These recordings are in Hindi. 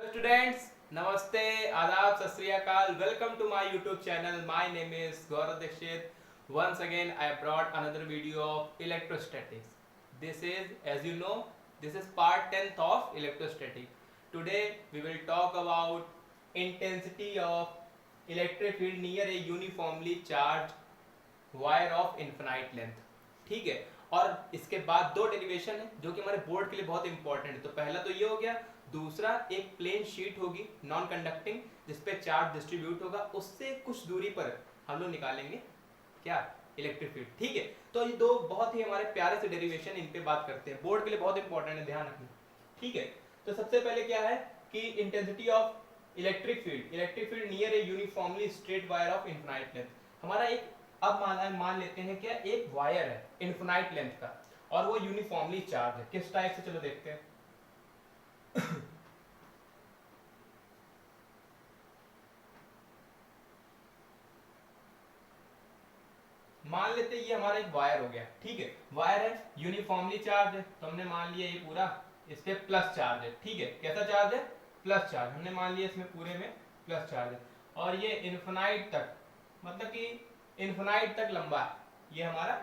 स्टूडेंट्स, नमस्ते, आदाब, Sat Shri Akal. Welcome to my YouTube channel. My name is Gaurav Dikshit. Once again I have brought another video of electrostatics. This is, as you know, this is part 10th of electrostatic. Today we will talk about intensity of electric field near a uniformly charged wire of infinite length. ठीक है, और इसके बाद दो डेरिवेशन है जो कि हमारे बोर्ड के लिए बहुत इंपॉर्टेंट है। तो पहला तो ये हो गया, दूसरा एक प्लेन शीट होगी नॉन कंडक्टिंग जिसपे चार्ज डिस्ट्रीब्यूट होगा, उससे कुछ दूरी पर हम लोग निकालेंगे क्या, इलेक्ट्रिक फील्ड। ठीक है, तो ये दो बहुत ही हमारे प्यारे से डेरिवेशन, इन पे बात करते हैं, बोर्ड के लिए बहुत इंपॉर्टेंट है, ध्यान रखना। ठीक है, तो सबसे पहले क्या है कि intensity of electric field near A uniformly straight wire of infinite length. हमारा एक, अब मान लेते हैं क्या, एक वायर है इनफिनाइट लेंथ का और वो यूनिफॉर्मली चार्ज है। किस टाइप से, चलो देखते हैं। मान लेते हैं ये हमारा एक वायर हो गया। ठीक है, वायर है, यूनिफॉर्मली चार्ज है, तो हमने मान लिया ये पूरा इस पे प्लस चार्ज है। ठीक है, कैसा चार्ज है, प्लस चार्ज, हमने मान लिया इसमें पूरे में प्लस चार्ज है। और ये इनफिनाइट तक, मतलब कि इनफिनाइट तक लंबा है, ये हमारा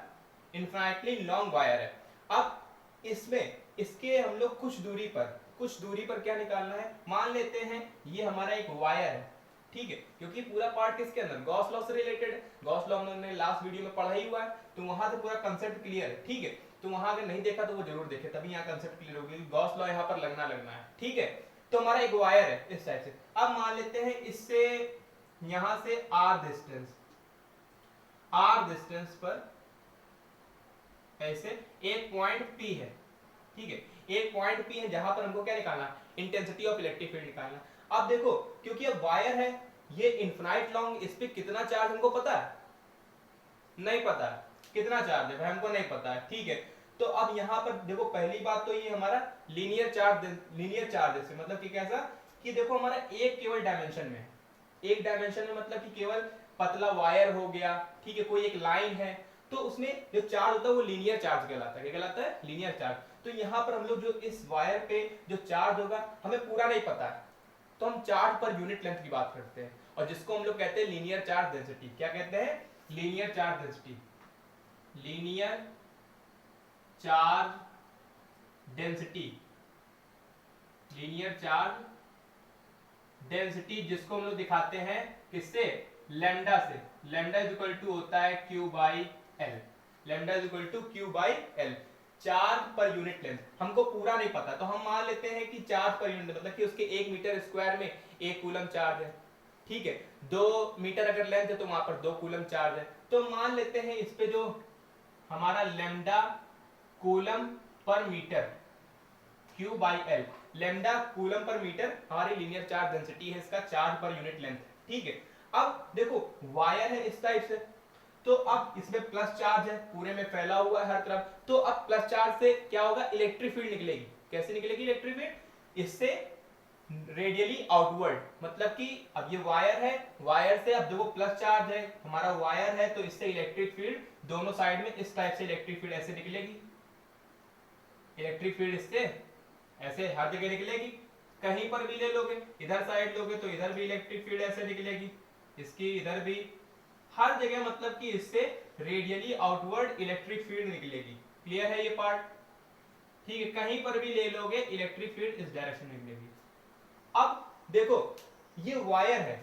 इनफिनाइटली लॉन्ग वायर है। अब इसमें इसके हम लोग कुछ दूरी पर क्या निकालना है, मान लेते हैं ये हमारा एक वायर है। ठीक है, क्योंकि पूरा पार्ट किसके अंदर, गॉस लॉ से रिलेटेड है। गॉस लॉ हमने लास्ट वीडियो में पढ़ा ही हुआ है, तो वहां से पूरा कंसेप्ट क्लियर है। ठीक है, तो वहां अगर नहीं देखा तो वो जरूर देखे, तभी यहाँ कंसेप्ट क्लियर होगी। गॉस लॉ यहाँ पर लगना है। ठीक है, तो हमारा एक वायर है इस टाइप से। अब मान लेते हैं इससे यहां से आर डिस्टेंस पर ऐसे एक पॉइंट पी है। ठीक है, एक पॉइंट पी है जहां पर हमको क्या निकालना, इंटेंसिटी ऑफ इलेक्ट्रिक फील्ड निकालना। अब देखो, क्योंकि अब वायर है, ये इनफिनाइट लॉन्ग, इस पे कितना चार्ज हमको पता है, नहीं पता है कितना चार्ज है, हमको नहीं पता है। ठीक है, तो अब यहाँ पर देखो, पहली बात तो ये हमारा लीनियर चार्ज से मतलब कि कैसा, कि देखो हमारा एक केवल डायमेंशन में, एक डायमेंशन में मतलब कि केवल पतला वायर हो गया। ठीक है, कोई एक लाइन है, तो उसमें जो चार्ज होता है वो लीनियर चार्ज कहलाता है। क्या कहलाता है, लीनियर चार्ज। तो यहाँ पर हम लोग जो इस वायर पे जो चार्ज होगा हमें पूरा नहीं पता है, तो हम चार्ज पर यूनिट लेंथ की बात करते हैं, और जिसको हम लोग कहते हैं लीनियर चार्ज डेंसिटी। क्या कहते हैं, linear charge density. Linear charge density, linear charge density, जिसको हम लोग दिखाते हैं किससे, लैम्डा से। लैम्डा इज इक्वल टू होता है Q by L. Lambda is equal to Q by L, charge per unit length. हमको पूरा नहीं पता, तो हम मान लेते हैं कि चार्ज पर यूनिट मतलब कि उसके 1 मीटर स्क्वायर में 1 कूलम चार्ज है। ठीक है, 2 मीटर अगर लेंथ है तो वहां पर 2 कूलम चार्ज है। तो मान लेते हैं इस पे जो हमारा lambda coulomb per metre, Q by L, lambda coulomb per metre हमारी लीनियर चार्ज डेंसिटी है, इसका चार्ज पर यूनिट लेंथ। ठीक है, अब देखो वायर है इस टाइप से, तो अब इसमें प्लस चार्ज है, पूरे में फैला हुआ है हर तरफ, तो अब प्लस चार्ज से क्या होगा, इलेक्ट्रिक फील्ड निकलेगी। कैसे निकलेगी इलेक्ट्रिक फील्ड, इससे रेडियली आउटवर्ड, मतलब कि अब ये वायर है, वायर से अब देखो प्लस चार्ज है, हमारा वायर है, तो इससे इलेक्ट्रिक फील्ड दोनों साइड में इस टाइप से इलेक्ट्रिक फील्ड ऐसे निकलेगी। इलेक्ट्रिक फील्ड इससे ऐसे हर जगह निकलेगी, कहीं पर भी ले लोगे, इधर साइड लोगे तो इधर भी इलेक्ट्रिक फील्ड ऐसे निकलेगी, इसकी इधर भी, हर जगह मतलब कि इससे रेडियली आउटवर्ड इलेक्ट्रिक फील्ड निकलेगी। क्लियर है ये पार्ट, ठीक है, कहीं पर भी ले लोगे इलेक्ट्रिक फील्ड इस डायरेक्शन में निकलेगी। अब देखो ये वायर है,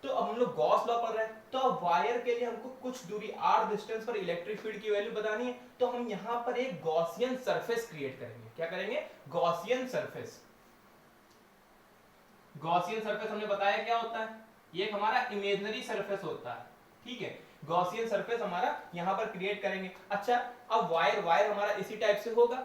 तो अब हम लोग गॉस लॉ पढ़ रहे हैं, तो अब वायर के लिए हमको कुछ दूरी आर डिस्टेंस पर इलेक्ट्रिक फील्ड की वैल्यू बतानी है, तो हम यहां पर एक गॉसियन सरफेस क्रिएट करेंगे। क्या करेंगे, गॉसियन सरफेस। गॉसियन सरफेस हमने बताया क्या होता है, ये हमारा इमेजिनरी सरफेस होता है। ठीक है, गॉसियन सरफेस हमारा यहां पर क्रिएट करेंगे। अच्छा, अब वायर हमारा इसी टाइप से होगा,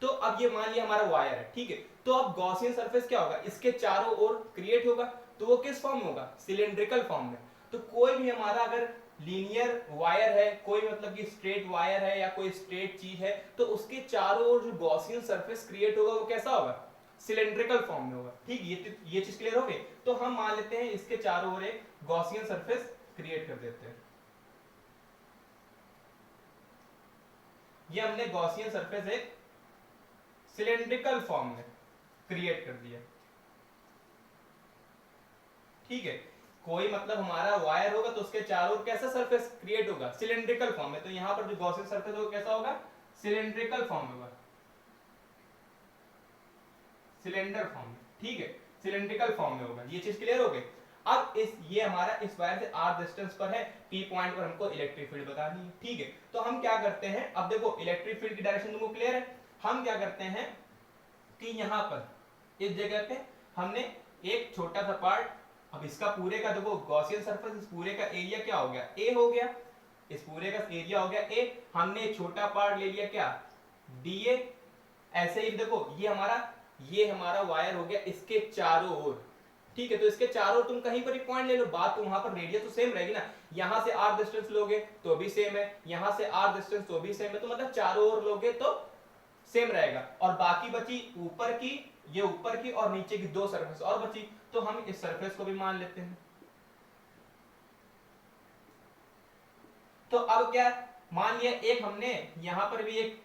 तो अब ये मान लिया हमारा वायर है। ठीक है, तो अब गॉसियन सरफेस क्या होगा, इसके चारों ओर क्रिएट होगा, तो वो किस फॉर्म में होगा, सिलेंड्रिकल फॉर्म में। तो कोई भी हमारा अगर लीनियर वायर है, कोई मतलब कि स्ट्रेट वायर है या कोई स्ट्रेट चीज है, तो उसके चारों ओर जो गॉसियन सरफेस क्रिएट होगा वो कैसा होगा, सिलेंड्रिकल फॉर्म में होगा। ठीक, ये चीज क्लियर हो गई। तो हम मान लेते हैं इसके चारों ओर एक गॉसियन सरफेस क्रिएट कर देते हैं। ये हमने गॉसियन सरफेस एक सिलेंड्रिकल फॉर्म में क्रिएट कर दिया। ठीक है, कोई मतलब हमारा वायर होगा तो उसके चारों ओर कैसा सरफेस क्रिएट होगा, सिलेंड्रिकल फॉर्म में। तो यहाँ पर जो गॉसियन सरफेस होगा कैसा होगा, सिलेंड्रिकल फॉर्म होगा, सिलेंडर फॉर्म में, ठीक है, सिलेंड्रिकल फॉर्म में होगा। ये चीज क्लियर हो गई। अब ये हमारा इस वायर से आर डिस्टेंस पर है, पी पॉइंट पर हमको इलेक्ट्रिक फील्ड बतानी है, ठीक है। तो हम क्या करते हैं, अब देखो इलेक्ट्रिक फील्ड की डायरेक्शन तुमको क्लियर है। हम क्या करते हैं कि यहाँ पर इस जगह पे हमने एक छोटा सा पार्ट, अब इसका पूरे का देखो गॉसियन सरफेस, इस पूरे का एरिया क्या हो गया, ए हो गया, इस पूरे का एरिया हो गया ए। हमने एक छोटा पार्ट ले लिया क्या, डी ए। ऐसे ही देखो ये हमारा वायर हो गया इसके चारों ओर, ठीक है। तो इसके चारों तुम कहीं पर भी पॉइंट ले लो, बात तो वहां पर रेडियस तो सेम रहेगी ना। यहां से आर डिस्टेंस लोगे तो भी सेम है, यहां से आर डिस्टेंस तो भी सेम है, तो मतलब चारों ओर लोगे तो सेम रहेगा। और बाकी बची ऊपर की, ये ऊपर की और नीचे की दो सरफेस और बची, तो हम इस सरफेस को भी मान लेते हैं। तो अब क्या मान लिया, एक हमने यहां पर भी एक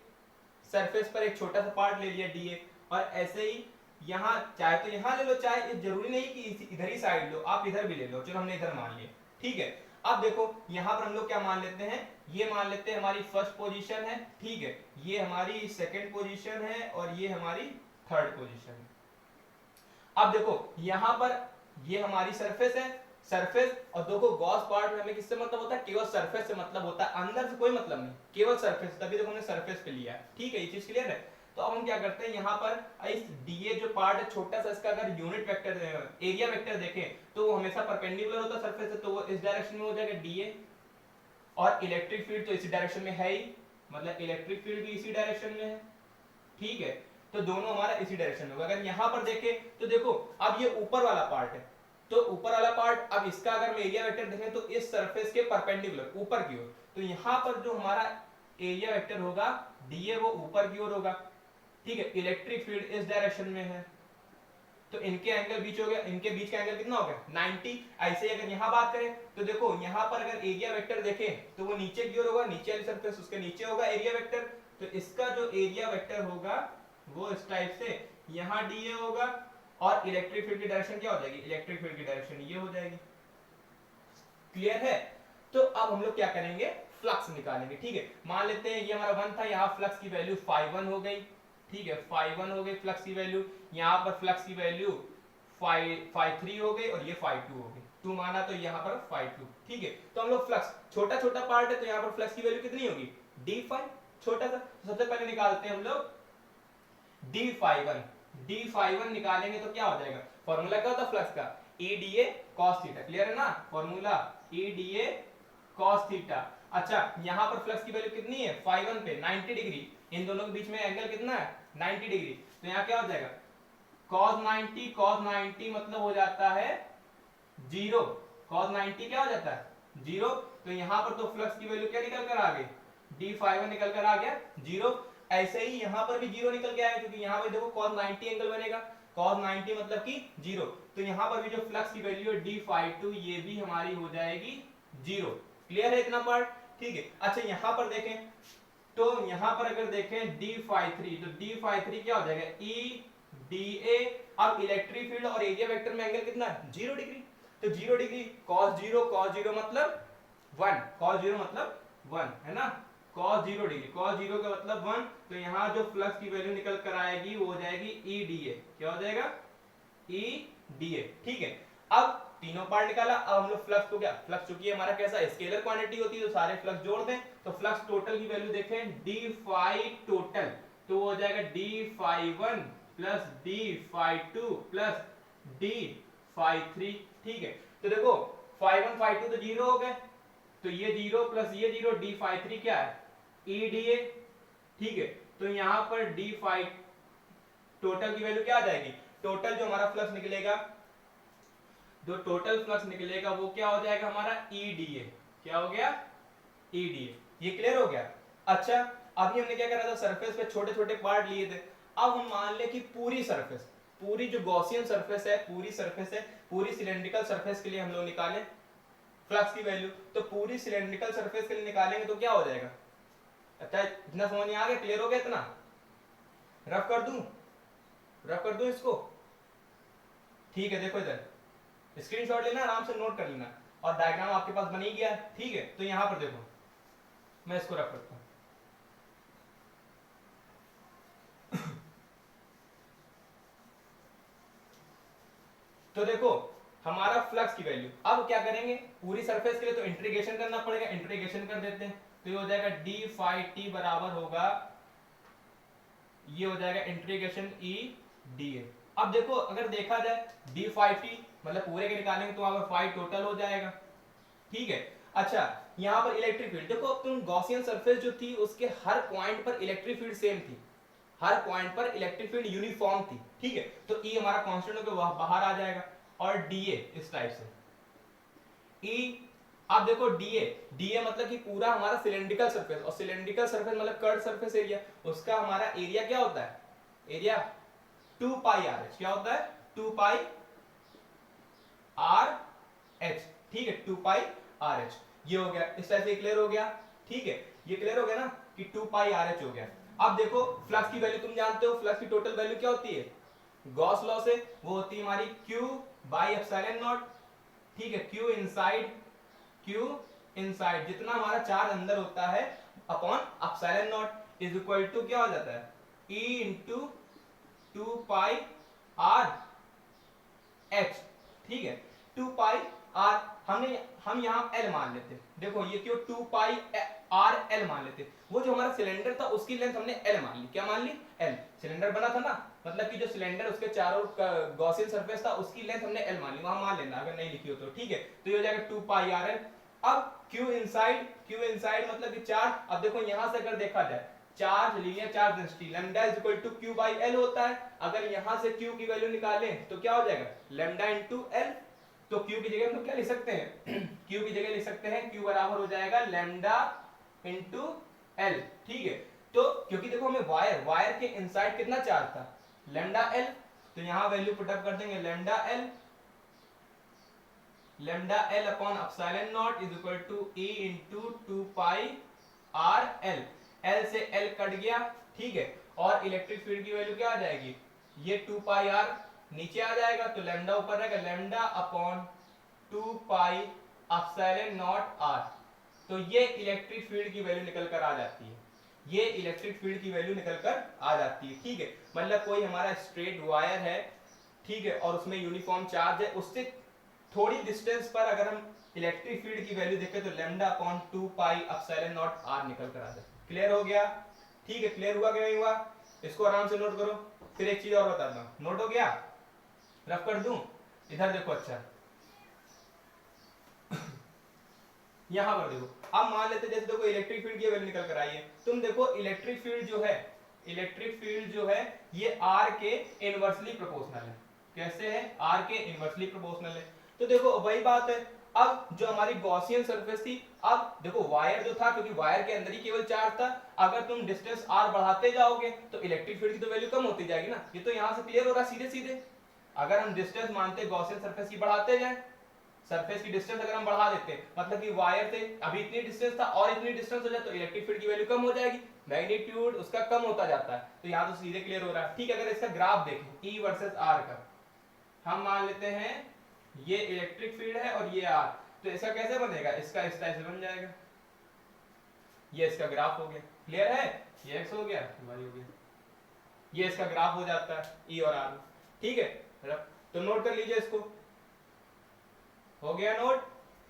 सरफेस पर एक छोटा सा पार्ट ले लिया डीए, और ऐसे ही यहाँ चाहे तो यहाँ ले लो, चाहे जरूरी नहीं कि इधर ही साइड लो, आप इधर भी ले लो। चलो हमने इधर मान लिया, ठीक है। अब देखो यहाँ पर हम लोग क्या मान लेते हैं, ये मान लेते हैं हमारी फर्स्ट पोजीशन है, ठीक है, ये हमारी सेकंड पोजीशन है और ये हमारी थर्ड पोजीशन है। अब देखो यहाँ पर ये हमारी सरफेस है, सरफेस, और देखो गॉस पार्ट में हमें किससे मतलब होता है, केवल सरफेस से मतलब होता है, अंदर से कोई मतलब नहीं, केवल सरफेस, तभी देखो हमने सरफेस पे लिया है, ठीक है। ये चीज क्लियर है। तो अब हम क्या करते हैं, यहाँ पर इस डीए जो पार्ट है छोटा सा, इसका अगर यूनिट वेक्टर एरिया वेक्टर देखें तो वो हमेशा परपेंडिकुलर होता है सरफेस से, तो वो इस डायरेक्शन में हो जाएगा डीए। और इलेक्ट्रिक फील्ड तो इसी डायरेक्शन में है ही, मतलब इलेक्ट्रिक फील्ड भी इसी डायरेक्शन में है, ठीक है। तो दोनों हमारा इसी डायरेक्शन में होगा। अगर यहाँ पर देखें तो देखो अब ये ऊपर वाला पार्ट है, तो ऊपर वाला पार्ट, अब इसका अगर हम एरिया वेक्टर देखें तो इस सरफेस के परपेंडिकुलर ऊपर की ओर, तो यहाँ पर जो हमारा एरिया वेक्टर होगा डीए वो ऊपर की ओर होगा, ठीक है। इलेक्ट्रिक फील्ड इस डायरेक्शन में है, तो इनके एंगल बीच हो गया, इनके बीच का एंगल कितना हो गया 90। ऐसे अगर यहाँ बात करें तो देखो यहाँ पर अगर एरिया वेक्टर देखें तो वो नीचे की ओर होगा, नीचे वाली सरफेस उसके नीचे होगा एरिया वेक्टर, तो इसका जो एरिया वेक्टर होगा वो इस टाइप से यहाँ डीए होगा, और इलेक्ट्रिक फील्ड की डायरेक्शन क्या हो जाएगी, इलेक्ट्रिक फील्ड की डायरेक्शन ये हो जाएगी। क्लियर है। तो अब हम लोग क्या करेंगे, फ्लक्स निकालेंगे, ठीक है। मान लेते हैं ये हमारा 1 था, यहाँ फ्लक्स की वैल्यू φ1 हो गई, ठीक है, φ1 हो गई फ्लक्स की वैल्यू। यहाँ पर फ्लक्स की वैल्यू φ3 हो गई और ये φ2 हो गई, 2 माना तो यहाँ पर φ2, ठीक है। तो हम लोग फ्लक्स छोटा छोटा पार्ट है तो यहाँ पर फ्लक्स की वैल्यू कितनी होगी d5, छोटा सा। सबसे पहले निकालते हैं हम लोग d φ1, d φ1 निकालेंगे तो क्या हो जाएगा, फॉर्मूला क्या होता है फ्लक्स का, EDA cos थीटा, क्लियर है ना, फॉर्मूला EDA cos थीटा। अच्छा यहाँ पर फ्लक्स की वैल्यू कितनी है φ1 पे 90 डिग्री, इन दोनों के बीच में एंगल कितना है 90 डिग्री, तो यहाँ क्या हो जाएगा cos 90 मतलब हो जाता है 0, cos 90 क्या हो जाता है 0। तो यहाँ पर तो फ्लक्स की वैल्यू क्या निकल कर आ गई, d φ1 निकल कर आ गया 0। ऐसे ही यहाँ पर भी 0 निकल के आएगा, क्योंकि यहाँ पर देखो cos 90 एंगल बनेगा, cos 90 मतलब कि 0। तो यहाँ पर भी जो फ्लक्स की वैल्यू है d φ2 ये भी हमारी हो जाएगी 0। क्लियर है इतना पार्ट, ठीक है। अच्छा यहाँ पर देखें तो यहाँ पर अगर देखें d φ3, तो d φ3 क्या हो जाएगा EDA। अब इलेक्ट्रिक फील्ड और एरिया वेक्टर में एंगल कितना है 0 डिग्री, तो 0 डिग्री cos 0 मतलब 1, cos 0 मतलब 1 है ना, cos 0 डिग्री, cos 0 का मतलब 1। तो यहाँ जो फ्लक्स की वैल्यू निकल कर आएगी वो हो जाएगी EDA, क्या हो जाएगा EDA, ठीक है। अब तीनों पार्ट निकाला, अब हम लोग फ्लक्स को क्या, फ्लक्स चूंकि हमारा कैसा स्केलर क्वांटिटी होती है तो सारे फ्लक्स जोड़ दें, तो फ्लक्स टोटल की वैल्यू देखें d फाई टोटल, तो वो हो जाएगा d φ1 plus d φ2 plus d φ3, ठीक है। तो देखो φ1 φ2 तो 0 हो गए, तो ये 0 प्लस ये 0, d φ3 क्या है EDA, ठीक है। तो यहाँ पर d फाई टोटल की वैल्यू क्या आ जाएगी, टोटल जो हमारा फ्लक्स निकलेगा, जो टोटल फ्लक्स निकलेगा वो क्या हो जाएगा हमारा EDA, क्या हो गया EDA। ये क्लियर हो गया। अच्छा अभी हमने क्या करा था, सरफेस पे छोटे छोटे पार्ट लिए थे। अब हम मान ले कि पूरी सरफेस, पूरी जो गॉसियन सरफेस है, पूरी सरफेस है, पूरी सिलेंड्रिकल सरफेस के लिए हम लोग निकालें फ्लक्स की वैल्यू, तो पूरी सिलेंड्रिकल सरफेस के लिए निकालेंगे तो क्या हो जाएगा। अच्छा इतना समझ में आ गया, क्लियर हो गया इतना, रफ कर दूं इसको, ठीक है। देखो इधर स्क्रीनशॉट लेना, आराम से नोट कर लेना, और डायग्राम आपके पास बन ही गया, ठीक है। तो यहां पर देखो मैं इसको रख करता हूं। तो देखो हमारा फ्लक्स की वैल्यू, अब क्या करेंगे, पूरी सरफेस के लिए तो इंटीग्रेशन करना पड़ेगा, इंटीग्रेशन कर देते हैं। तो ये हो जाएगा डी फाई टी बराबर होगा, ये हो जाएगा इंटीग्रेशन ई डी ए। अब देखो अगर देखा जाए डी फाई टी मतलब पूरे के निकालेंगे तो वहां पर फाई टोटल हो जाएगा, ठीक है। अच्छा यहाँ पर इलेक्ट्रिक फील्ड देखो, तुम गॉसियन सरफेस जो थी उसके हर पॉइंट पर इलेक्ट्रिक फील्ड सेम थी, हर पॉइंट पर इलेक्ट्रिक फील्ड यूनिफॉर्म थी, ठीक है। तो ई हमारा कांस्टेंट होकर बाहर आ जाएगा, और डीए इस टाइप से ई। आप देखो डीए, डीए मतलब कि पूरा हमारा सिलेंड्रिकल सरफेस, और सिलेंड्रिकल सरफेस मतलब कर्व सरफेस एरिया, उसका हमारा एरिया क्या होता है, एरिया 2 पाई आर एच, क्या होता है 2 पाई आर एच, ठीक है 2 पाई आर एच। ये हो गया, इस टाइप से क्लियर हो गया, ठीक है। ये क्लियर हो गया ना कि 2 पाई आर एच हो गया। अब देखो फ्लक्स की वैल्यू तुम जानते हो, फ्लक्स की टोटल वैल्यू क्या होती है, गॉस लॉ से वो होती है हमारी Q बाई एप्सिलॉन नॉट, ठीक है। Q इनसाइड जितना हमारा चार्ज अंदर होता है upon epsilon naught is equal to क्या हो जाता है E into 2 pi R H, ठीक है 2 पाई आर। हम यहाँ L मान लेते, देखो ये क्यों 2 पाई आर L मान लेते, वो जो हमारा सिलेंडर था उसकी लेंथ हमने L मान ली, क्या मान ली L, सिलेंडर बना था ना, मतलब कि जो सिलेंडर उसके चारों गॉसियन सरफेस था उसकी लेंथ हमने L मान ली, वहां मान लेना अगर नहीं लिखी हो तो, ठीक है। तो ये हो जाएगा 2 पाई आर L। अब Q इनसाइड मतलब कि चार्ज, अब देखो यहां से अगर देखा जाए charge, linear charge density lambda is equal to Q by L होता है। अगर यहां से Q की वैल्यू निकालें तो क्या हो जाएगा लैम्डा इनटू L। तो Q की जगह हम लोग क्या लिख सकते हैं Q की जगह लिख सकते हैं Q बराबर हो जाएगा लैम्डा इनटू L, ठीक है। तो क्योंकि देखो हमें वायर के इनसाइड कितना चार्ज था लैम्डा L, तो यहां वैल्यू पुट अप कर देंगे lambda L upon epsilon naught is equal to E into 2 pi R L, L से L कट गया, ठीक है। और इलेक्ट्रिक फील्ड की वैल्यू क्या आ जाएगी, ये 2 पाई R नीचे आ जाएगा, तो लैम्डा ऊपर रहेगा, lambda upon 2 pi epsilon not R। तो ये इलेक्ट्रिक फील्ड की वैल्यू निकल कर आ जाती है, ये इलेक्ट्रिक फील्ड की वैल्यू निकल कर आ जाती है, ठीक है। मतलब कोई हमारा स्ट्रेट वायर है, ठीक है, और उसमें यूनिफॉर्म चार्ज है, उससे थोड़ी डिस्टेंस पर अगर हम इलेक्ट्रिक फील्ड की वैल्यू देखें तो lambda upon 2 pi epsilon not R निकल कर आ जाए। क्लियर हो गया, ठीक है। क्लियर हुआ कि नहीं हुआ, इसको आराम से नोट करो। फिर एक चीज और बताता हूं, नोट हो गया, रफ कर दूं, इधर देखो, अच्छा यहां पर देखो, अब मान लेते जैसे देखो इलेक्ट्रिक फील्ड की वैल्यू निकल कर आई है, तुम देखो इलेक्ट्रिक फील्ड जो है ये R के इनवर्सली प्रोपोर्शनल है। कैसे है, R के इनवर्सली प्रोपोर्शनल है। तो देखो वही बात है, अब जो हमारी गॉसियन सरफेस थी, अब देखो वायर जो था, क्योंकि वायर के अंदर ही केवल चार्ज था, अगर तुम डिस्टेंस R बढ़ाते जाओगे तो इलेक्ट्रिक फील्ड की तो वैल्यू कम होती जाएगी ना। ये तो यहां से क्लियर हो रहा है सीधे सीधे, अगर हम डिस्टेंस मानते गॉसियन सरफेस की बढ़ाते जाएं, सरफेस की डिस्टेंस अगर हम बढ़ा देते हैं, मतलब कि वायर से अभी इतनी डिस्टेंस था और इतनी डिस्टेंस हो जाए तो इलेक्ट्रिक फील्ड की वैल्यू कम हो जाएगी, मैग्नीट्यूड उसका कम होता जाता है। तो यहाँ तो सीधे क्लियर हो रहा है, ठीक है। अगर इसका ग्राफ देखें E वर्सेस R का, हम मान लेते हैं ये इलेक्ट्रिक फील्ड है और ये R, तो इसका कैसे बनेगा, इसका इस टाइप से बन जाएगा, ये इसका ग्राफ हो गया, क्लियर है, ये x हो गया, y हो गया, ये इसका ग्राफ हो जाता है E और R, ठीक है। तो नोट कर लीजिए इसको, हो गया नोट,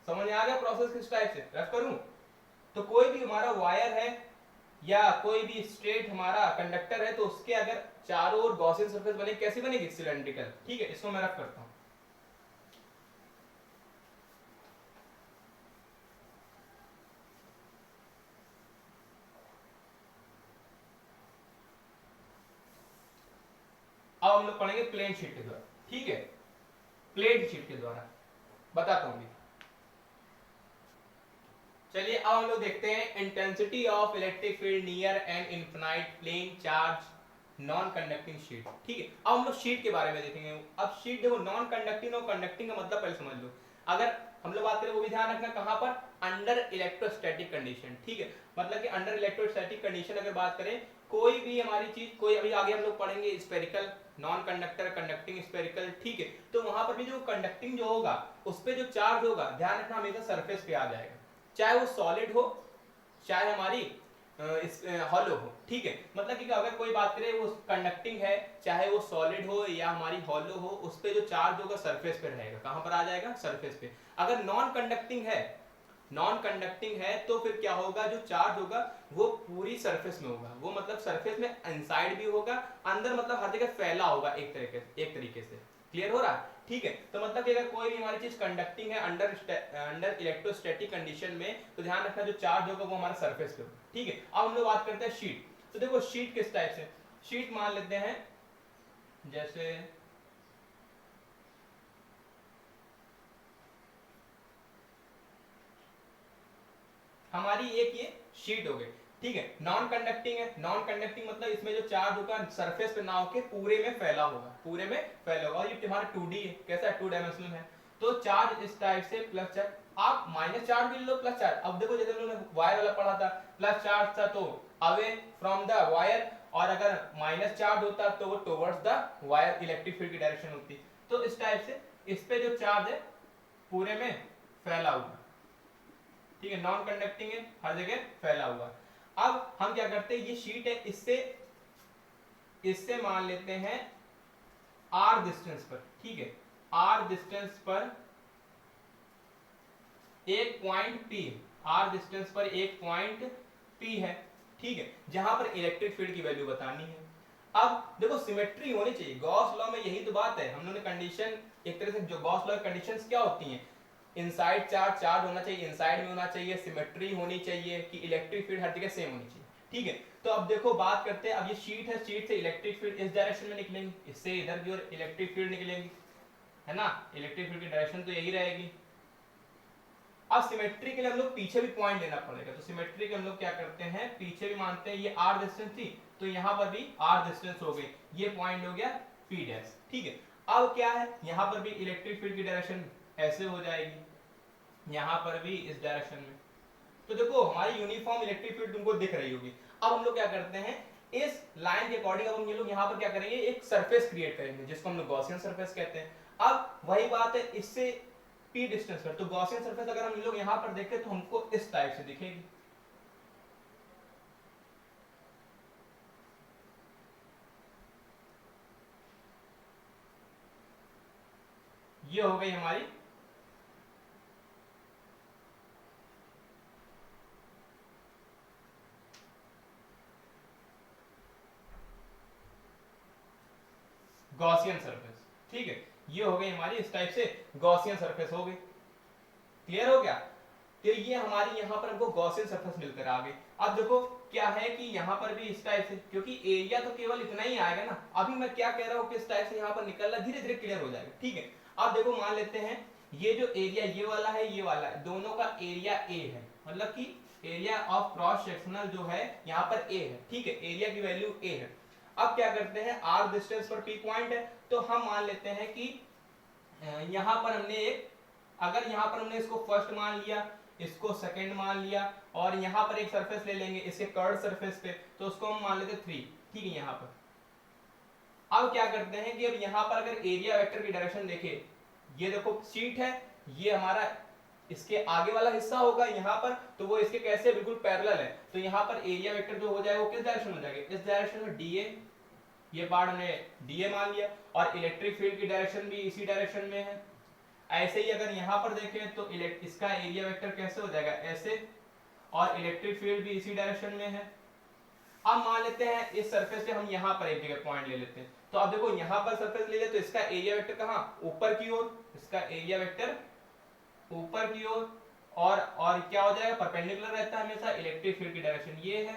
समझ में आ गया प्रोसेस किस टाइप से रफ करूं। तो कोई भी हमारा वायर है या कोई भी स्ट्रेट हमारा कंडक्टर है, तो उसके अगर चारों ओर गॉसियन सरफेस बने, कैसी बनेगी सिलेंड्रिकल, ठीक है। इसको मैं रफ करता हूं, अब हम लोग पढ़ेंगे प्लेन शीट के द्वारा, ठीक है, प्लेन शीट के द्वारा बताता हूं। चलिए अब हम लोग देखते हैं intensity of electric field near an infinite plane charge non conducting sheet, ठीक है। अब हम लोग शीट के बारे में देखेंगे। अब शीट देखो, नॉन कंडक्टिंग और कंडक्टिंग का मतलब पहले समझ लो। अगर हम लोग बात करें वो भी ध्यान रखना, कहां पर, अंडर इलेक्ट्रोस्टैटिक कंडीशन, ठीक है। मतलब कि अंडर इलेक्ट्रोस्टैटिक कंडीशन अगर बात करें, कोई भी हमारी चीज, कोई अभी आगे हम लोग पढ़ेंगे spherical non conductor, conducting spherical, ठीक है। तो वहां पर भी जो कंडक्टिंग जो होगा उस पे जो चार्ज होगा, ध्यान रखना हमेशा सरफेस पे आ जाएगा, चाहे वो सॉलिड हो चाहे हमारी हॉलो हो, ठीक है। मतलब कि अगर कोई बात करें वो कंडक्टिंग है, चाहे वो सॉलिड हो या हमारी हॉलो हो, उस पे जो चार्ज होगा सरफेस पे रहेगा। कहां पर आ जाएगा? सरफेस पे। अगर नॉन कंडक्टिंग है, तो फिर क्या होगा, जो चार्ज होगा वो पूरी सरफेस में होगा, वो मतलब सरफेस में इनसाइड भी होगा, अंदर मतलब हर जगह फैला होगा एक तरीके से। क्लियर हो रहा है? ठीक है। तो मतलब कि अगर कोई भी हमारी चीज कंडक्टिंग है अंडर इलेक्ट्रोस्टैटिक कंडीशन में, तो ध्यान रखना जो चार्ज होगा वो हमारा सरफेस पे होगा, ठीक है। अब हम लोग बात करते हैं शीट। तो देखो शीट किस टाइप से, शीट मान लेते हैं जैसे हमारी एक ये शीट हो गई, ठीक है। नॉन कंडक्टिंग है, नॉन कंडक्टिंग मतलब इसमें जो चार्ज होगा सरफेस पे ना होके पूरे में फैला होगा, पूरे में फैला होगा। और ये हमारा 2D है, कैसा है? 2 डायमेंशनल है। तो चार्ज इस टाइप से, प्लस चार्ज, आप माइनस चार्ज भी ले लो, प्लस चार्ज। अब देखो जैसे हमने वायर वाला पढ़ा था, प्लस चार्ज था तो अवे फ्रॉम द वायर, और अगर माइनस चार्ज होता तो वो towards the wire, electric field की डायरेक्शन होती। तो इस टाइप से इस पे जो चार्ज है पूरे में फैला हुआ, ठीक है। नॉन कंडक्टिंग है, हर जगह फैला हुआ। अब हम क्या करते हैं, ये शीट है, इससे मान लेते हैं आर डिस्टेंस पर, ठीक है, आर डिस्टेंस पर एक पॉइंट पी, आर डिस्टेंस पर एक पॉइंट पी है, ठीक है, जहां पर इलेक्ट्रिक फील्ड की वैल्यू बतानी है। अब देखो सिमेट्री होनी चाहिए, गॉस लॉ में यही तो बात है। हम लोगों ने कंडीशन एक तरह से, जो गॉस लॉ की कंडीशंस क्या होती हैं, इनसाइड चार्ज होना चाहिए, इनसाइड में होना चाहिए, सिमेट्री होनी चाहिए कि इलेक्ट्रिक फील्ड हर जगह सेम होनी चाहिए, ठीक है। तो अब देखो बात करते हैं, अब ये शीट है, शीट से इलेक्ट्रिक फील्ड इस डायरेक्शन में निकलेंगी, इससे इधर की ओर इलेक्ट्रिक फील्ड निकलेंगी, है ना। इलेक्ट्रिक फील्ड की डायरेक्शन तो यही रहेगी। अब सिमेट्री के लिए हम लोग पीछे भी पॉइंट लेना पड़ेगा, तो सिमेट्री के हम लोग क्या करते हैं, पीछे भी मानते हैं ये आर डिस्टेंस थी, तो यहाँ पर भी आर डिस्टेंस हो गई, ये पॉइंट हो गया पी डैश, ठीक है। अब क्या है, यहाँ पर भी इलेक्ट्रिक फील्ड की डायरेक्शन ऐसे हो जाएगी, यहाँ पर भी इस डायरेक्शन में। तो देखो हमारी यूनिफॉर्म इलेक्ट्रिक फील्ड तुमको दिख रही होगी। अब हम लोग क्या करते हैं, इस लाइन के अकॉर्डिंग अब हम ये लोग यहाँ पर क्या करेंगे, एक सरफेस क्रिएट करेंगे जिसको हम लोग गॉसियन सरफेस कहते हैं। अब वही बात है, इससे पी डिस्टेंस पर, तो गॉसियन सरफेस अगर हम लोग यहाँ पर देखें तो हमको इस टाइप से दिखेगी, ये हो गई हमारी गॉसियन सरफेस, ठीक है। ये हो गई हमारी इस टाइप से गॉसियन सरफेस हो गई। क्लियर हो गया? तो ये हमारी यहाँ पर हमको गॉसियन सरफेस मिलकर आ गई। अब देखो क्या है कि यहाँ पर भी इस टाइप से, क्योंकि एरिया तो केवल इतना ही आएगा ना, अभी मैं क्या कह रहा हूँ किस टाइप से यहाँ पर निकल रहा, धीरे धीरे क्लियर हो जाएगा, ठीक है। अब देखो मान लेते हैं ये जो एरिया ये वाला है, ये वाला है, दोनों का एरिया ए है, मतलब कि एरिया ऑफ क्रॉस सेक्शनल जो है यहाँ पर ए है, ठीक है, एरिया की वैल्यू ए है। अब क्या करते हैं, आर डिस्टेंस पर पी पॉइंट है, तो हम मान लेते हैं कि यहाँ पर हमने एक, अगर यहाँ पर हमने इसको फर्स्ट मान लिया, इसको सेकंड मान लिया, और यहाँ पर एक सरफेस ले लेंगे इसके कर्ड सरफेस पे, तो उसको हम मान लेते 3, ठीक है। यहाँ पर अब क्या करते हैं कि अब यहाँ पर अगर एरिया वेक्टर की डायरेक्शन देखें, ये देखो शीट है, ये हमारा इसके आगे वाला हिस्सा होगा यहाँ पर, तो वो इसके कैसे बिल्कुल पैरेलल है, तो यहाँ पर एरिया वेक्टर जो हो जाएगा वो किस डायरेक्शन में हो जाएगा, इस डायरेक्शन में डीए, ये पार्ट हमने डीए मान लिया, और इलेक्ट्रिक फील्ड की डायरेक्शन भी इसी डायरेक्शन में है। ऐसे ही अगर यहाँ पर देखें तो इसका एरिया वेक्टर कैसे हो जाएगा, ऐसे, और इलेक्ट्रिक फील्ड भी इसी डायरेक्शन में है। अब मान लेते हैं इस सरफेस से हम यहाँ पर एक जगह पॉइंट ले लेते हैं, तो अब देखो यहाँ पर सरफेस ले ले, तो इसका एरिया वेक्टर कहाँ, ऊपर की ओर, इसका एरिया वेक्टर ऊपर की ओर, और क्या हो जाएगा, परपेंडिकुलर रहता है हमेशा, इलेक्ट्रिक फील्ड की डायरेक्शन ये है।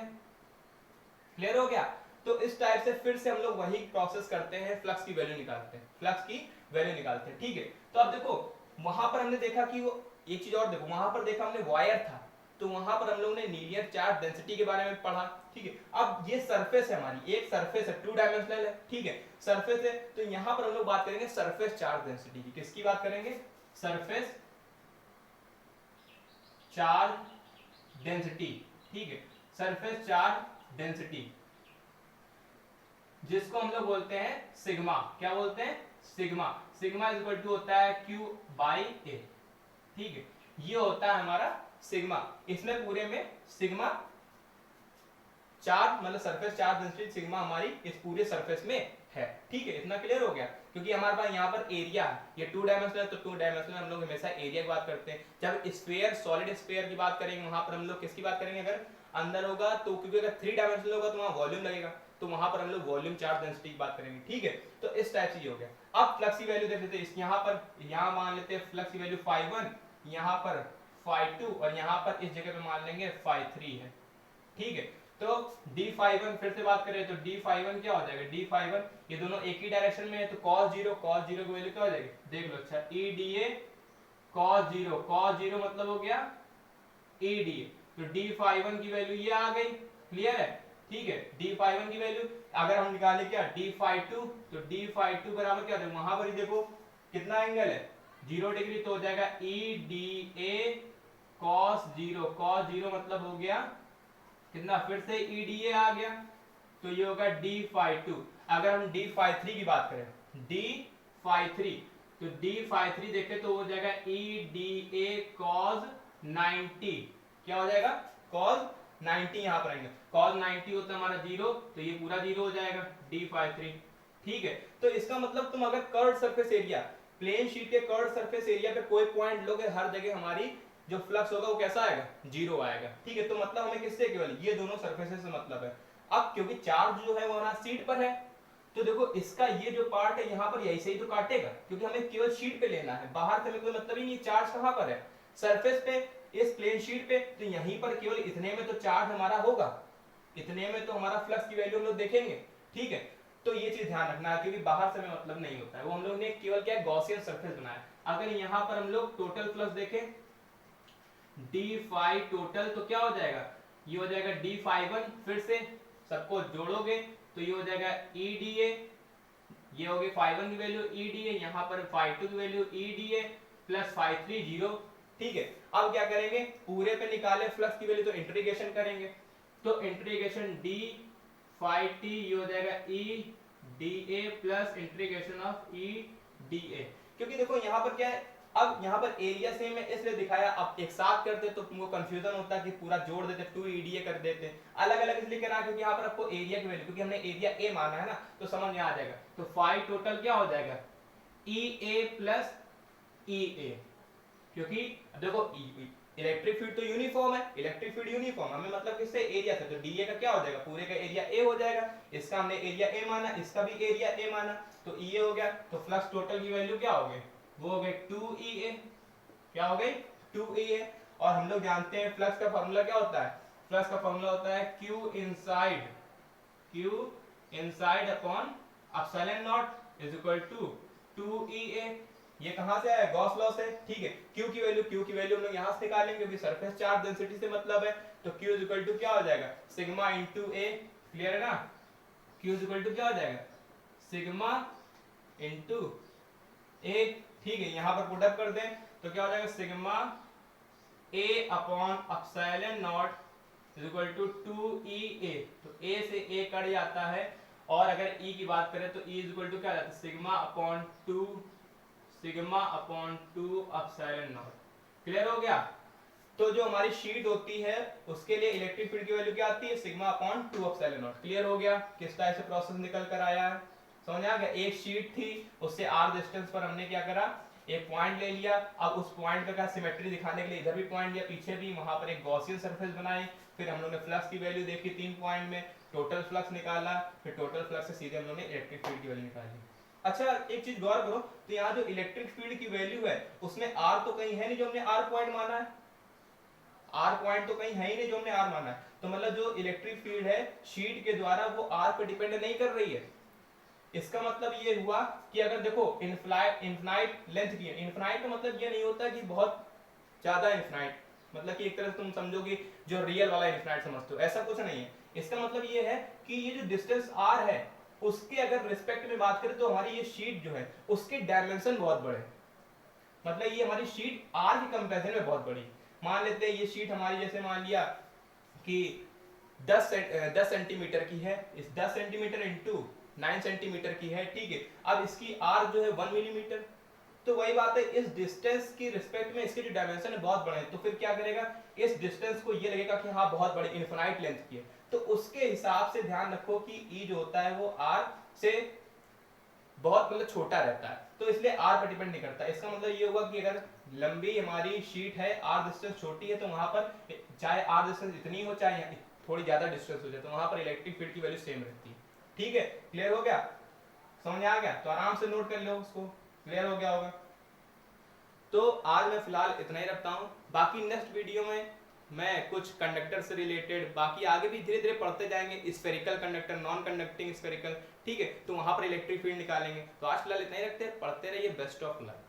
क्लियर हो गया? तो इस टाइप से फिर से हम लोग वही प्रोसेस करते हैं, फ्लक्स की वैल्यू निकालते हैं, फ्लक्स की वैल्यू निकालते हैं, ठीक है। तो अब देखो वहां पर हमने देखा कि वो, एक चीज और देखो, वहां पर देखा हमने वायर था, तो वहां पर हम लोगों ने लीनियर चार्ज डेंसिटी के बारे में पढ़ा, ठीक है। अब ये सरफेस है हमारी, एक सरफेस है, 2 डायमेंशनल है, ठीक है, सरफेस है, तो यहाँ पर हम लोग बात करेंगे सरफेस चार्ज डेंसिटी की। किसकी बात करेंगे, सरफेस चार्ज डेंसिटी, ठीक है, सरफेस चार्ज डेंसिटी। जिसको हम लोग बोलते हैं सिग्मा। क्या बोलते हैं? Sigma. Sigma is equal to होता है Q बाई ए। ठीक है, ये होता है हमारा सिग्मा। इसमें पूरे में सिग्मा चार्ज मतलब सरफेस चार्ज डेंसिटी सिग्मा हमारी इस पूरे सरफेस में है। ठीक है, इतना क्लियर हो गया। क्योंकि हमारे पास यहाँ पर एरिया है, ये 2 डायमेंशनल है, तो 2 डायमेंशनल हम लोग हमेशा एरिया की बात करते हैं। जब स्फीयर सॉलिड स्फीयर की बात करेंगे वहां पर हम लोग किसकी बात करेंगे? अगर अंदर होगा तो, क्योंकि अगर 3 डायमेंशनल होगा तो वहां वॉल्यूम लगेगा, तो वहां पर हम लोग वॉल्यूम चार्ज डेंसिटी की बात करेंगे। ठीक है, तो इस टाइप से ये हो गया। अब फ्लक्स की वैल्यू देख लेते हैं। यहाँ पर यहाँ मान लेते हैं फ्लक्स की वैल्यू φ1, यहाँ पर φ2 और यहाँ पर इस जगह पे मान लेंगे φ3 है। ठीक है, तो d∅1 फिर से बात करें तो d∅1 क्या हो जाएगा? d∅1 ये दोनों एक ही डायरेक्शन में है, तो cos 0 की वैल्यू क्या हो जाएगी? देख लो। अच्छा, EDA cos 0 मतलब हो गया EDA, तो d∅1 की वैल्यू ये आ गई। क्लियर है? ठीक है, d∅1 की वैल्यू अगर हम निकालें क्या d∅2, तो d∅2 बराबर क्या हो जाएगा? वहां पर ही देखो कितना एंगल है, 0 डिग्री, तो हो जाएगा EDA cos 0 मतलब हो गया कितना? फिर से EDA आ गया, तो ये होगा d∅2। अगर हम d∅3 की बात करें, d∅3, तो d∅3 देखें तो हो जाएगा EDA cos 90। क्या हो जाएगा? cos 90 यहाँ पर आएंगे, cos 90 होता है हमारा 0, तो ये पूरा 0 हो जाएगा d∅3। ठीक है, तो इसका मतलब तुम अगर curved surface area, plane sheet के कर्व्ड सरफेस एरिया पे कोई पॉइंट लोगे, हर जगह हमारी जो फ्लक्स होगा वो कैसा आएगा? 0 आएगा। ठीक है, तो मतलब हमें किससे केवल ये दोनों सरफेसेस से मतलब है। अब क्योंकि चार्ज जो है वो हमारा शीट पर है, तो देखो इसका ये जो पार्ट है यहाँ पर यही से ही तो काटेगा, क्योंकि हमें केवल शीट पे लेना है, बाहर से हमें कोई मतलब ही नहीं। चार्ज कहाँ पर है? सरफेस पे, इस प्लेन शीट पे, तो यहीं पर केवल इतने में तो चार्ज हमारा होगा, इतने में तो हमारा फ्लक्स की वैल्यू हम लोग देखेंगे। ठीक है, तो ये चीज ध्यान रखना है, क्योंकि बाहर से हमें मतलब नहीं होता है, वो हम लोग ने केवल क्या गॉसियन सरफेस बनाया। अगर यहाँ पर हम लोग टोटल फ्लक्स देखें d∅ टोटल, तो क्या हो जाएगा? ये हो जाएगा d∅1, फिर से सबको जोड़ोगे तो ये हो जाएगा EDA, ये होगी φ1 की वैल्यू EDA, यहाँ पर φ2 की वैल्यू EDA प्लस φ3 0। ठीक है, अब क्या करेंगे? पूरे पे निकाले फ्लक्स की वैल्यू, तो इंटीग्रेशन करेंगे, तो इंटीग्रेशन d∅t ये हो जाएगा EDA plus integration of EDA। क्योंकि देखो यहाँ पर क्या है, अब यहाँ पर एरिया सेम है इसलिए दिखाया, अब एक साथ करते तो तुमको कंफ्यूजन होता कि पूरा जोड़ देते 2 EDA कर देते, अलग अलग इसलिए करा क्योंकि यहाँ पर आपको एरिया की वैल्यू, क्योंकि हमने एरिया A माना है ना, तो समझ में आ जाएगा। तो फाई टोटल क्या हो जाएगा? EA प्लस EA, क्योंकि देखो इलेक्ट्रिक फील्ड तो यूनिफॉर्म है, इलेक्ट्रिक फील्ड यूनिफॉर्म, हमें मतलब किससे? एरिया से, तो DA का क्या हो जाएगा? पूरे का एरिया A हो जाएगा, इसका हमने एरिया A माना, इसका भी एरिया A माना, तो EA हो गया। तो फ्लक्स टोटल की वैल्यू क्या हो गई? वो हो गई 2EA। क्या हो गई? 2EA। और हम लोग जानते हैं फ्लक्स का फॉर्मूला क्या होता है? फ्लक्स का फॉर्मूला होता है Q inside upon epsilon naught is equal to 2EA। ये कहां से आया? गॉस लॉ से। ठीक है, Q की वैल्यू हम लोग यहां से निकालेंगे, क्योंकि सरफेस चार्ज डेंसिटी से मतलब है, तो Q इज इक्वल टू क्या हो जाएगा? Sigma into A। क्लियर है ना? Q इज इक्वल टू क्या हो जाएगा? Sigma into A। ठीक है, यहां पर पुट अप कर दें तो क्या हो जाएगा? Sigma A upon epsilon naught is equal to 2EA। तो A से A कट जाता है, और अगर E की बात करें तो E इज इक्वल टू क्या जाता है? Sigma upon 2 epsilon not. Clear हो गया? तो जो हमारी शीट होती है उसके लिए इलेक्ट्रिक फील्ड की वैल्यू क्या आती है? Sigma upon 2 epsilon not. Clear हो गया? किस टाइप से प्रोसेस निकल कर आया है, समझ आ गया? एक शीट थी, उससे r डिस्टेंस पर हमने क्या करा? एक पॉइंट ले लिया, अब उस पॉइंट का सिमेट्री दिखाने के लिए इधर भी पॉइंट लिया, पीछे भी, वहां पर एक गॉसियन सरफेस बनाई, फिर हम लोग ने फ्लक्स की वैल्यू देखी 3 पॉइंट में, टोटल फ्लक्स निकाला, फिर टोटल फ्लक्स से सीधे हम लोग ने इलेक्ट्रिक फील्ड की वैल्यू निकाली। अच्छा, एक चीज गौर करो, तो यहाँ जो इलेक्ट्रिक फील्ड की वैल्यू है उसमें r तो कहीं है नहीं जो हमने r पॉइंट माना है, r पॉइंट तो कहीं है ही नहीं जो हमने r माना है, तो मतलब जो इलेक्ट्रिक फील्ड है शीट के द्वारा वो r पे डिपेंड नहीं कर रही है। इसका मतलब ये हुआ कि अगर देखो इनफिनाइट लेंथ की है, इनफिनाइट का मतलब ये नहीं होता कि बहुत ज्यादा इनफिनाइट, मतलब कि एक तरह से तुम समझोगे जो रियल वाला इनफिनाइट समझते हो, ऐसा कुछ नहीं है। इसका मतलब ये है कि ये जो डिस्टेंस r है उसके अगर रिस्पेक्ट में बात करें तो हमारी ये शीट जो है उसके डायमेंशन बहुत बड़े, मतलब ये हमारी शीट r के कंपैरिजन में बहुत बड़ी। मान लेते हैं ये शीट हमारी, जैसे मान लिया कि 10 सेंटीमीटर की है, इस 10 सेंटीमीटर इंटू 9 सेंटीमीटर की है, ठीक है। अब इसकी आर जो है 1 मिलीमीटर, तो वही बात है, इस डिस्टेंस की रिस्पेक्ट में इसके जो डायमेंशन है बहुत बड़े हैं, तो फिर क्या करेगा, इस डिस्टेंस को ये लगेगा कि हाँ बहुत बड़ी इनफिनाइट लेंथ की है, तो उसके हिसाब से ध्यान रखो कि ई जो होता है वो आर से बहुत मतलब छोटा रहता है, तो इसलिए आर पर डिपेंड नहीं करता। इसका मतलब ये होगा कि अगर लंबी हमारी शीट है, आर डिस्टेंस छोटी है, तो वहां पर चाहे आर डिस्टेंस इतनी हो चाहे थोड़ी ज्यादा डिस्टेंस हो जाए, तो वहां पर इलेक्ट्रिक फील्ड की वैल्यू सेम रहती है, ठीक है। क्लियर हो गया, समझ आ गया, तो आराम से नोट कर लो उसको, क्लियर हो गया होगा। तो आज मैं फिलहाल इतना ही रखता हूँ, बाकी नेक्स्ट वीडियो में मैं कुछ कंडक्टर से रिलेटेड, बाकी आगे भी धीरे धीरे पढ़ते जाएंगे, spherical conductor, non conducting spherical, ठीक है, तो वहां पर इलेक्ट्रिक फील्ड निकालेंगे। तो आज फिलहाल इतना ही रखते हैं, पढ़ते रहिए, बेस्ट ऑफ लक।